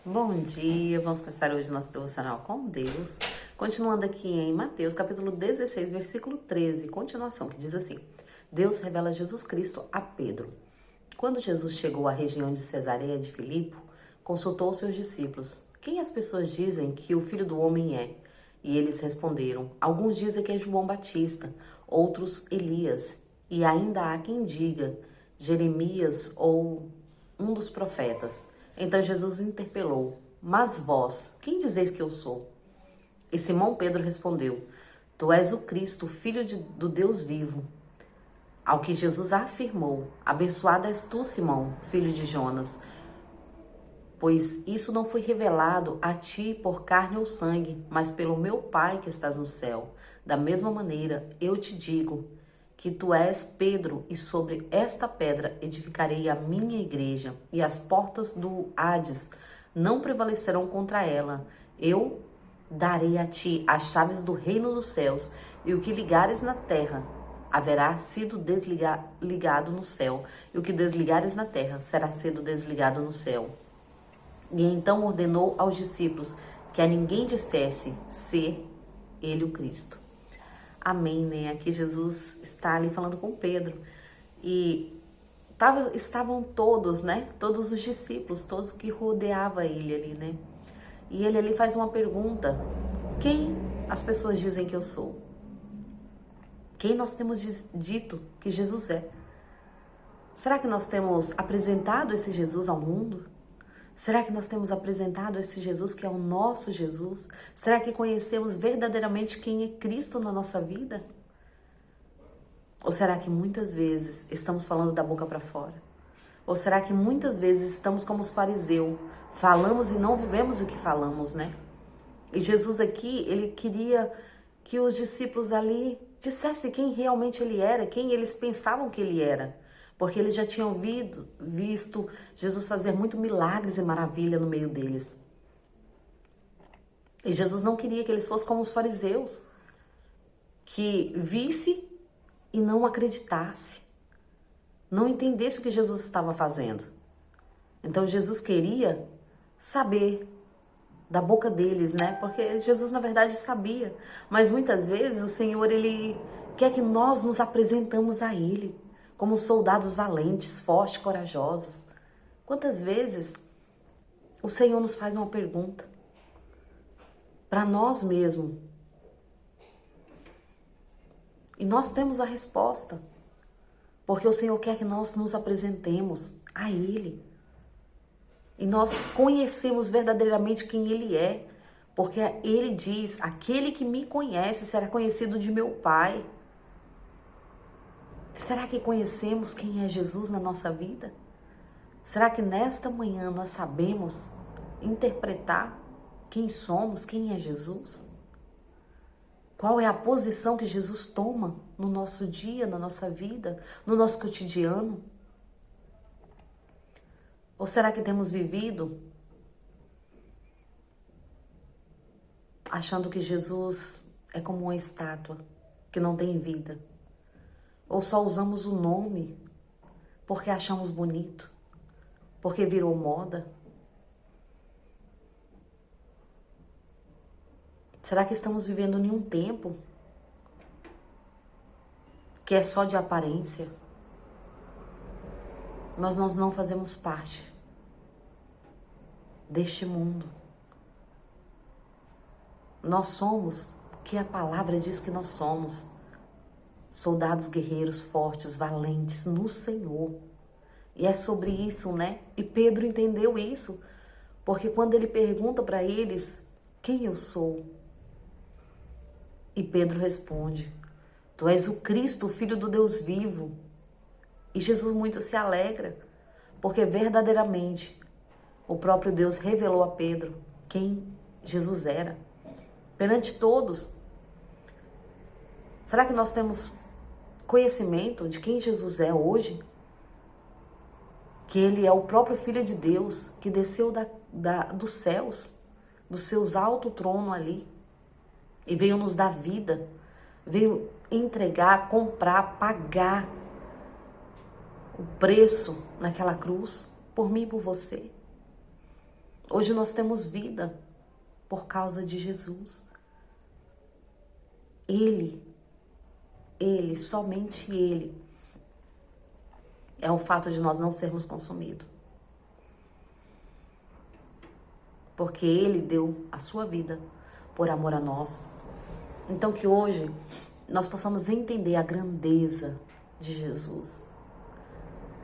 Bom dia, vamos começar hoje o nosso devocional com Deus. Continuando aqui em Mateus, capítulo 16, versículo 13, continuação, que diz assim: Deus revela Jesus Cristo a Pedro. Quando Jesus chegou à região de Cesareia de Filipe, consultou seus discípulos: Quem as pessoas dizem que o Filho do Homem é? E eles responderam: Alguns dizem que é João Batista, outros Elias, e ainda há quem diga Jeremias ou um dos profetas. Então Jesus interpelou: Mas vós, quem dizeis que eu sou? E Simão Pedro respondeu: Tu és o Cristo, filho do Deus vivo. Ao que Jesus afirmou: Abençoado és tu, Simão, filho de Jonas, pois isso não foi revelado a ti por carne ou sangue, mas pelo meu Pai que estás no céu. Da mesma maneira, eu te digo que tu és Pedro, e sobre esta pedra edificarei a minha igreja, e as portas do Hades não prevalecerão contra ela. Eu darei a ti as chaves do reino dos céus, e o que ligares na terra haverá sido ligado no céu, e o que desligares na terra será sido desligado no céu. E então ordenou aos discípulos que a ninguém dissesse ser ele o Cristo. Amém, né? Aqui Jesus está ali falando com Pedro. E estavam todos, né? Todos os discípulos, todos que rodeavam ele ali, né? E ele ali faz uma pergunta: quem as pessoas dizem que eu sou? Quem nós temos dito que Jesus é? Será que nós temos apresentado esse Jesus ao mundo? Será que nós temos apresentado esse Jesus que é o nosso Jesus? Será que conhecemos verdadeiramente quem é Cristo na nossa vida? Ou será que muitas vezes estamos falando da boca para fora? Ou será que muitas vezes estamos como os fariseus, falamos e não vivemos o que falamos, né? E Jesus aqui, ele queria que os discípulos ali dissessem quem realmente ele era, quem eles pensavam que ele era. Porque eles já tinham visto Jesus fazer muito milagres e maravilha no meio deles. E Jesus não queria que eles fossem como os fariseus, que visse e não acreditasse, não entendesse o que Jesus estava fazendo. Então Jesus queria saber da boca deles, né? Porque Jesus na verdade sabia, mas muitas vezes o Senhor, ele quer que nós nos apresentamos a ele como soldados valentes, fortes, corajosos. Quantas vezes o Senhor nos faz uma pergunta para nós mesmos e nós temos a resposta, porque o Senhor quer que nós nos apresentemos a Ele e nós conhecemos verdadeiramente quem Ele é, porque Ele diz: aquele que me conhece será conhecido de meu Pai. Será que conhecemos quem é Jesus na nossa vida? Será que nesta manhã nós sabemos interpretar quem somos, quem é Jesus? Qual é a posição que Jesus toma no nosso dia, na nossa vida, no nosso cotidiano? Ou será que temos vivido achando que Jesus é como uma estátua que não tem vida? Ou só usamos o nome porque achamos bonito, porque virou moda? Será que estamos vivendo em um tempo que é só de aparência? Nós não fazemos parte deste mundo. Nós somos o que a palavra diz que nós somos. Soldados guerreiros fortes, valentes no Senhor. E é sobre isso, né? E Pedro entendeu isso, porque quando ele pergunta para eles: quem eu sou? E Pedro responde: Tu és o Cristo, o Filho do Deus vivo. E Jesus muito se alegra, porque verdadeiramente o próprio Deus revelou a Pedro quem Jesus era. Perante todos, será que nós temos conhecimento de quem Jesus é hoje? Que Ele é o próprio Filho de Deus, que desceu dos céus, dos seus altos tronos ali, e veio nos dar vida, veio entregar, comprar, pagar o preço naquela cruz, por mim e por você. Hoje nós temos vida por causa de Jesus. Ele, somente Ele, é o fato de nós não sermos consumidos. Porque Ele deu a sua vida por amor a nós. Então que hoje nós possamos entender a grandeza de Jesus.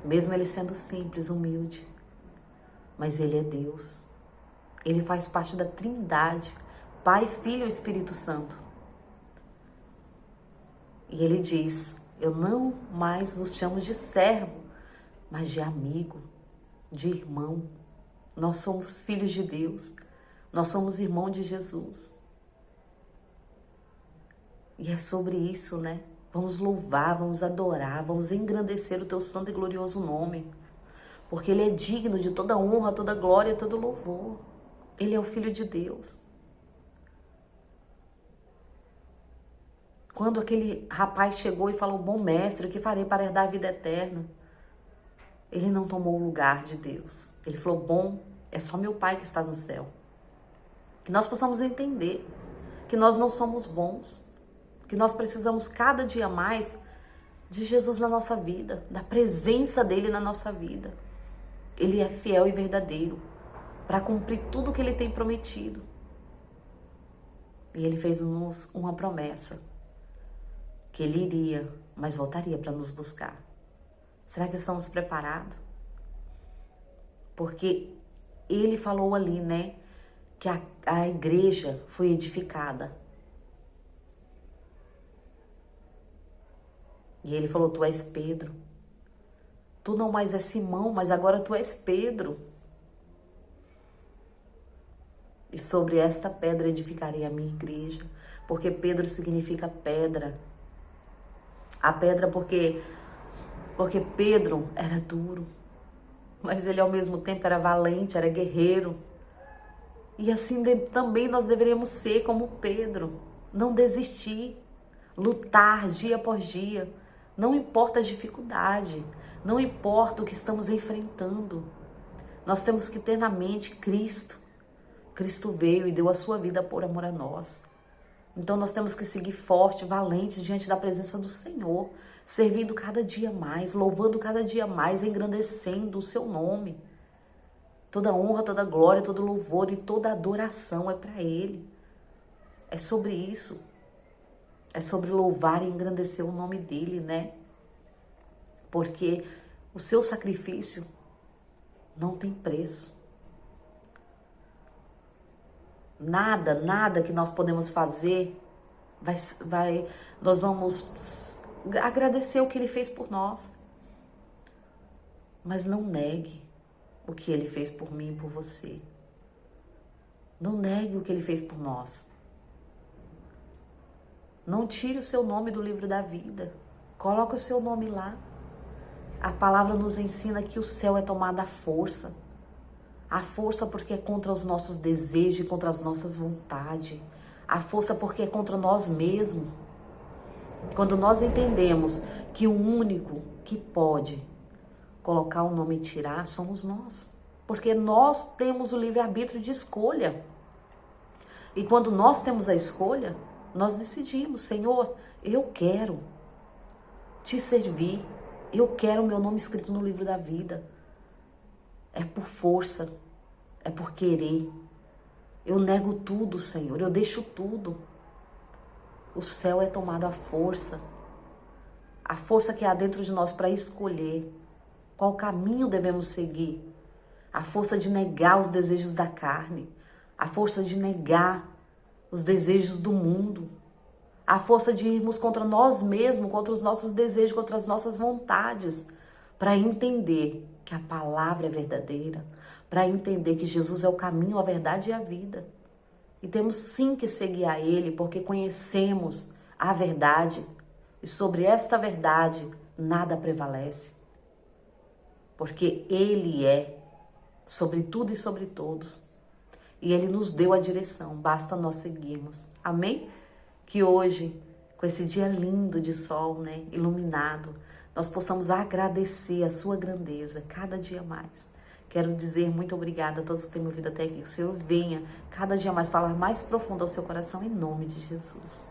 Mesmo Ele sendo simples, humilde, mas Ele é Deus. Ele faz parte da Trindade, Pai, Filho e Espírito Santo. E Ele diz, eu não mais vos chamo de servo, mas de amigo, de irmão. Nós somos filhos de Deus, nós somos irmãos de Jesus. E é sobre isso, né? Vamos louvar, vamos adorar, vamos engrandecer o teu santo e glorioso nome. Porque Ele é digno de toda honra, toda glória, todo louvor. Ele é o Filho de Deus. Quando aquele rapaz chegou e falou, bom mestre, o que farei para herdar a vida eterna? Ele não tomou o lugar de Deus. Ele falou, bom, é só meu Pai que está no céu. Que nós possamos entender que nós não somos bons, que nós precisamos cada dia mais de Jesus na nossa vida, da presença dele na nossa vida. Ele é fiel e verdadeiro para cumprir tudo que Ele tem prometido. E Ele fez-nos uma promessa, que Ele iria, mas voltaria para nos buscar. Será que estamos preparados? Porque Ele falou ali, né, que a igreja foi edificada. E Ele falou, tu és Pedro. Tu não mais és Simão, mas agora tu és Pedro. E sobre esta pedra edificarei a minha igreja. Porque Pedro significa pedra. A pedra porque Pedro era duro. Mas ele ao mesmo tempo era valente, era guerreiro. E assim também nós deveríamos ser como Pedro. Não desistir. Lutar dia após dia. Não importa a dificuldade. Não importa o que estamos enfrentando. Nós temos que ter na mente Cristo. Cristo veio e deu a sua vida por amor a nós. Então nós temos que seguir forte, valente diante da presença do Senhor, servindo cada dia mais, louvando cada dia mais, engrandecendo o seu nome. Toda honra, toda glória, todo louvor e toda adoração é para Ele. É sobre isso. É sobre louvar e engrandecer o nome dEle, né? Porque o seu sacrifício não tem preço. Nada que nós podemos fazer, nós vamos agradecer o que Ele fez por nós. Mas não negue o que Ele fez por mim e por você. Não negue o que Ele fez por nós. Não tire o seu nome do livro da vida. Coloque o seu nome lá. A palavra nos ensina que o céu é tomado à força. A força porque é contra os nossos desejos e contra as nossas vontades. A força porque é contra nós mesmos. Quando nós entendemos que o único que pode colocar o nome e tirar somos nós. Porque nós temos o livre-arbítrio de escolha. E quando nós temos a escolha, nós decidimos, Senhor, eu quero te servir. Eu quero o meu nome escrito no livro da vida. É por força, é por querer. Eu nego tudo, Senhor, eu deixo tudo. O céu é tomado à força. A força que há dentro de nós para escolher qual caminho devemos seguir. A força de negar os desejos da carne. A força de negar os desejos do mundo. A força de irmos contra nós mesmos, contra os nossos desejos, contra as nossas vontades. Para entender que a palavra é verdadeira. Para entender que Jesus é o caminho, a verdade e a vida. E temos sim que seguir a Ele, porque conhecemos a verdade. E sobre esta verdade, nada prevalece. Porque Ele é sobre tudo e sobre todos. E Ele nos deu a direção, basta nós seguirmos. Amém? Que hoje, com esse dia lindo de sol, né, iluminado, nós possamos agradecer a sua grandeza cada dia mais. Que Quero dizer muito obrigada a todos que têm me ouvido até aqui. Que o Senhor venha cada dia mais falar mais profundo ao seu coração, em nome de Jesus.